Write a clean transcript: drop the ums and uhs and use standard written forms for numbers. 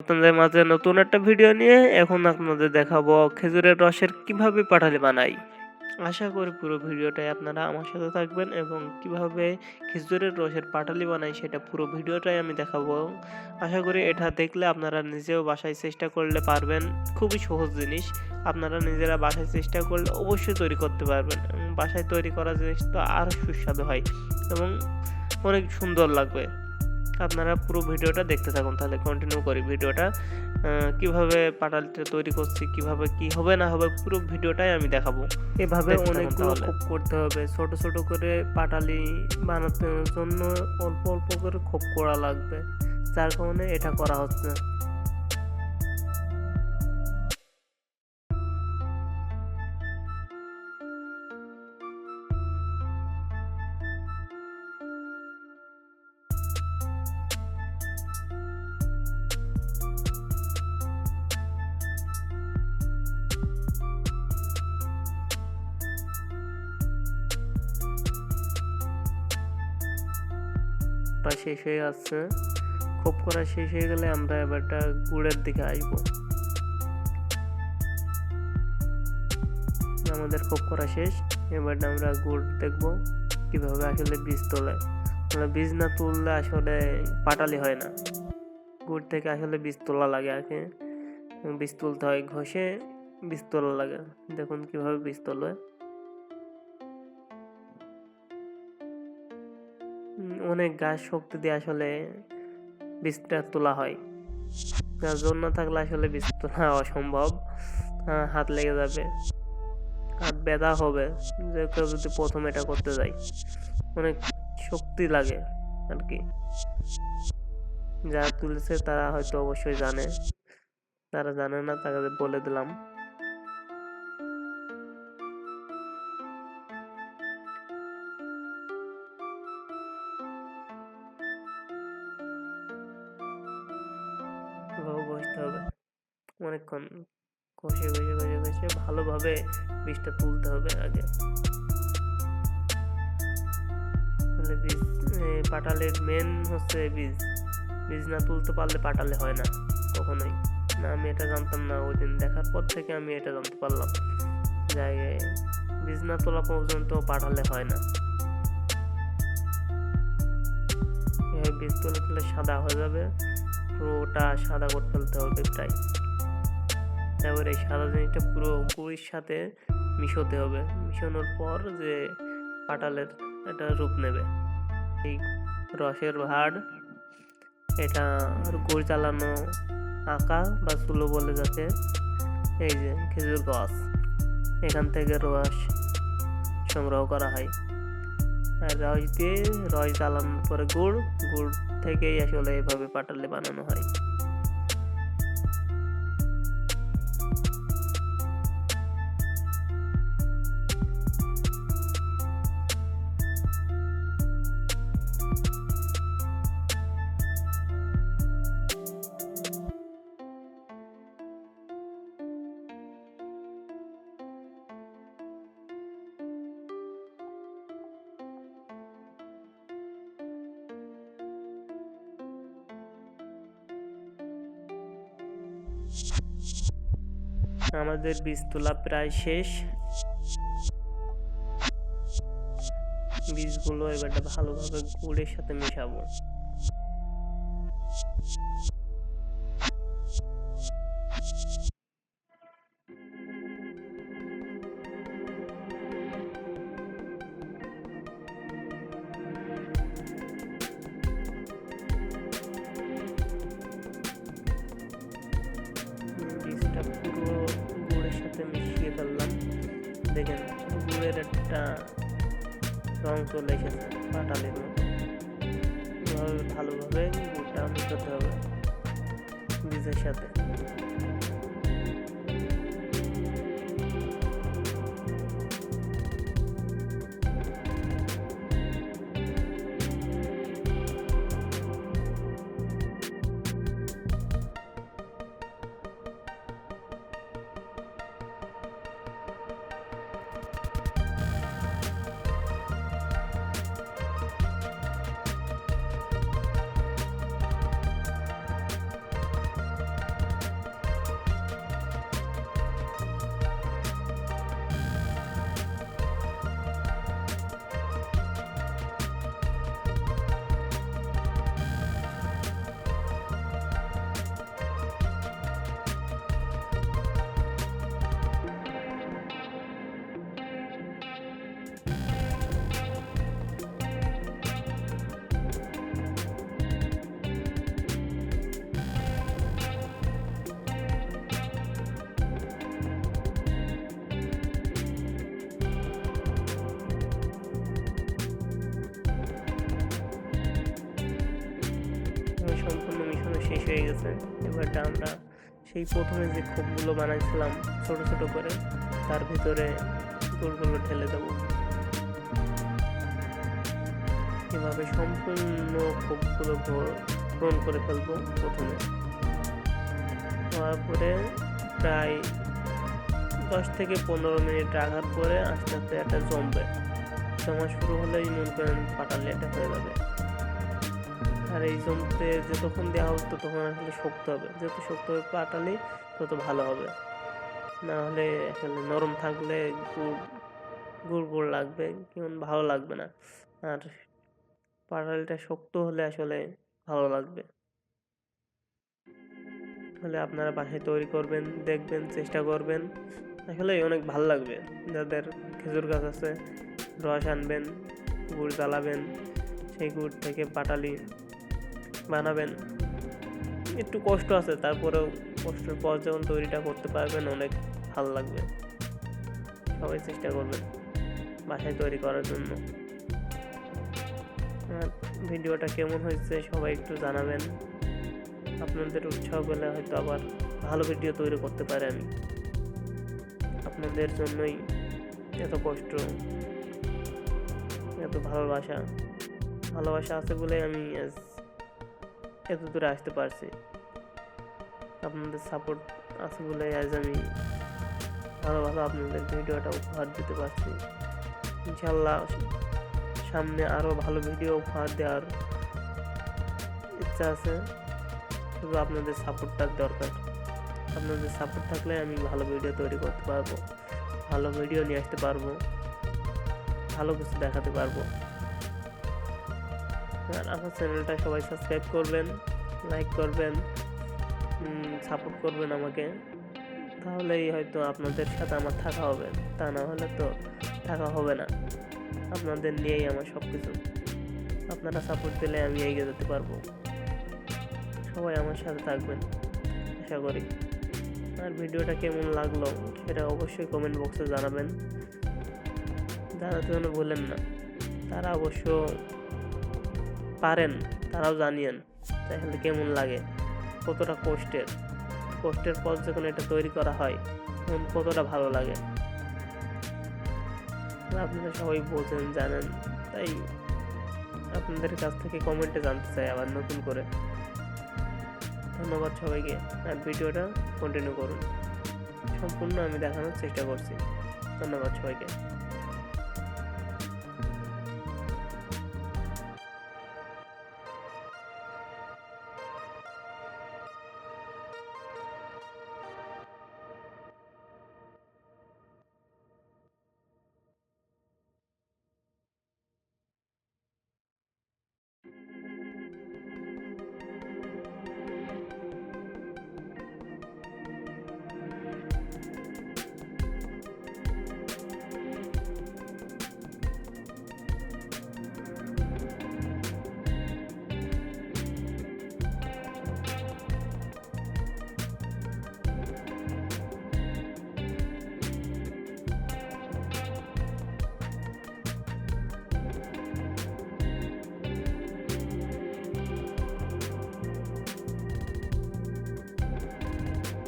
আপনাদের মাঝে নতুন একটা ভিডিও নিয়ে এখন আপনাদের দেখাবো খেজুরের রসের কিভাবে পাটালি বানাই। আশা করি পুরো ভিডিওটাই আপনারা আমার সাথে থাকবেন এবং কিভাবে খেজুরের রসের পাটালি বানাই সেটা পুরো ভিডিওটাই আমি দেখাবো। আশা করি এটা দেখলে আপনারা নিজেও বাসায় চেষ্টা করলে পারবেন। খুবই সহজ জিনিস। আপনারা নিজেরা বাসায় চেষ্টা করলে অবশ্যই তৈরি করতে পারবেন এবং বাসায় তৈরি করা জিনিস তো আরও সুস্বাদু হয় এবং অনেক সুন্দর লাগবে। আপনারা পুরো ভিডিওটা দেখতে থাকুন, তাহলে কন্টিনিউ করি ভিডিওটা। কিভাবে পাটালিটা তৈরি করছি, কিভাবে কি হবে না হবে পুরো ভিডিওটাই আমি দেখাবো। এভাবে অনেকগুলো খোপ করতে হবে। ছোট ছোট করে পাটালি বানানোর জন্য অল্প অল্প করে খোপ করা লাগবে, যার কারণে এটা করা হচ্ছে। শেষ হয়ে যাচ্ছে। খোপ করা শেষ হয়ে গেলে আমরা এবারটা গুড়ের দিকে আসবো। আমাদের খোপ করা শেষ। এবারটা আমরা গুড় দেখবো কিভাবে আসলে বীজ তোলে। বীজ না তুললে আসলে পাটালি হয় না। গুড় থেকে আসলে বীজ তোলা লাগে আগে। বীজ তুলতে হয়, ঘষে বীজ তোলা লাগে। দেখুন কিভাবে বীজ তোলে। অনেক গাছ শক্তি দিয়ে আসলে বীজটা তোলা হয়। গাছ না থাকলে আসলে বীজ তোলা অসম্ভব। হাত লেগে যাবে, হাত ব্যথা হবে যে কেউ যদি প্রথম এটা করতে যায়। অনেক শক্তি লাগে আর কি। যারা তুলেছে তারা হয়তো অবশ্যই জানে, যারা জানে না তাকে বলে দিলাম। বসতে হবে অনেকক্ষণ, ঘষে ঘষে ঘষে ঘষে ভালোভাবে বীজটা তুলতে হবে আগে। বীজ পাটালের মেন হচ্ছে বীজ। বীজ না তুলতে পারলে পাটালে হয় না কখনোই। না, আমি এটা জানতাম না, ওই দিন দেখার পর থেকে আমি এটা জানতে পারলাম যে বীজ না তোলা পর্যন্ত পাটালে হয় না। বীজ তুলে তুলে সাদা হয়ে যাবে, পুরোটা সাদা করে ফেলতে হবে প্রায়। তারপর এই সাদা জিনিসটা পুরো গুড়ির সাথে মিশোতে হবে। মিশানোর পর যে পাটালের একটা রূপ নেবে। এই রসের ভাঁড়, এটা গুড় জ্বালানো আঁকা বা চুলো বলে যাকে। এই যে খেজুর গাছ, এখান থেকে রস সংগ্রহ করা হয়। আর রস দিয়ে রস জ্বালানোর পরে গুড় থেকেই আসলে এইভাবে পাটালি বানানো হয়। আমাদের বীজ তোলা প্রায় শেষ। বীজগুলো এবারটা ভালোভাবে গুড়ের সাথে মেশাবো। বীজটা পুরো গুড়ের সাথে মিশিয়ে ফেললাম। দেখেন গুড়ের একটা রং চলে এসেছে পাটালির মতো। ভালোভাবে গুড়টা মিশাতে হবে বীজের সাথে। শেষ হয়ে গেছে। এবারটা আমরা সেই প্রথমে যে খোপগুলো বানাইছিলাম ছোট ছোট করে তার ভিতরে গুড়গুলো ঢেলে দেবো। এভাবে সম্পূর্ণ খোপগুলো পূরণ করে ফেলবো প্রথমে। হওয়ার পরে প্রায় 10 থেকে 15 মিনিট রাখার পরে আস্তে আস্তে এটা জমা শুরু হলেই মনে করেন পাটালি এটা হয়ে যাবে। আর এই জমতে যতক্ষণ দেওয়া হবে ততক্ষণ আসলে শক্ত হবে, যত শক্ত হবে পাটালি তত ভালো হবে। না হলে আসলে নরম থাকলে গুড় গুড় লাগবে, কেমন ভালো লাগবে না। আর পাটালিটা শক্ত হলে আসলে ভালো লাগবে। তাহলে আপনারা বাসায় তৈরি করবেন, দেখবেন, চেষ্টা করবেন, আসলে অনেক ভালো লাগবে। যাদের খেজুর গাছ আছে রস আনবেন, গুড় জ্বালাবেন, সেই গুড় থেকে পাটালি বানাবেন। একটু কষ্ট আছে, তারপরেও কষ্টের পর যখন তৈরিটা করতে পারবেন অনেক ভালো লাগবে। সবাই চেষ্টা করবেন বাসায় তৈরি করার জন্য। আর ভিডিওটা কেমন হয়েছে সবাই একটু জানাবেন। আপনাদের উৎসাহ পেলে হয়তো আবার ভালো ভিডিও তৈরি করতে পারি আমি। আপনাদের জন্যই এত কষ্ট, এত ভালোবাসা আছে বলে আমি এত দূরে আসতে পারছি। আপনাদের সাপোর্ট আছে বলে আজ আমি ভালো আপনাদের ভিডিওটা উপহার দিতে পারছি। ইনশাল্লাহ সামনে আরো ভালো ভিডিও উপহার দেওয়ার ইচ্ছা আছে, শুধু আপনাদের সাপোর্টটার দরকার। আপনাদের সাপোর্ট থাকলে আমি ভালো ভিডিও তৈরি করতে পারবো, ভালো ভিডিও নিয়ে আসতে পারবো, ভালো কিছু দেখাতে পারবো। আর আমার চ্যানেলটা সবাই সাবস্ক্রাইব করবেন, লাইক করবেন, সাপোর্ট করবেন আমাকে। তাহলেই হয়তো আপনাদের সাথে আমার থাকা হবে, তা না হলে তো থাকা হবে না। আপনাদের নিয়েই আমার সব কিছু। আপনারা সাপোর্ট দিলে আমি এগিয়ে যেতে পারবো। সবাই আমার সাথে থাকবেন আশা করি। আর ভিডিওটা কেমন লাগলো সেটা অবশ্যই কমেন্ট বক্সে জানাবেন। জানাতে যেন ভুলেন না। তারা অবশ্য পারেন, তারাও জানিয়েন তাহলে কেমন লাগে, কতটা কষ্টের পর যখন এটা তৈরি করা হয় তখন কতটা ভালো লাগে। আপনারা সবাই বোঝেন, জানেন, তাই আপনাদের কাছ থেকে কমেন্টে জানতে চাই আবার নতুন করে। ধন্যবাদ সবাইকে। আর ভিডিওটা কন্টিনিউ করুন, সম্পূর্ণ আমি দেখানোর চেষ্টা করছি। ধন্যবাদ সবাইকে।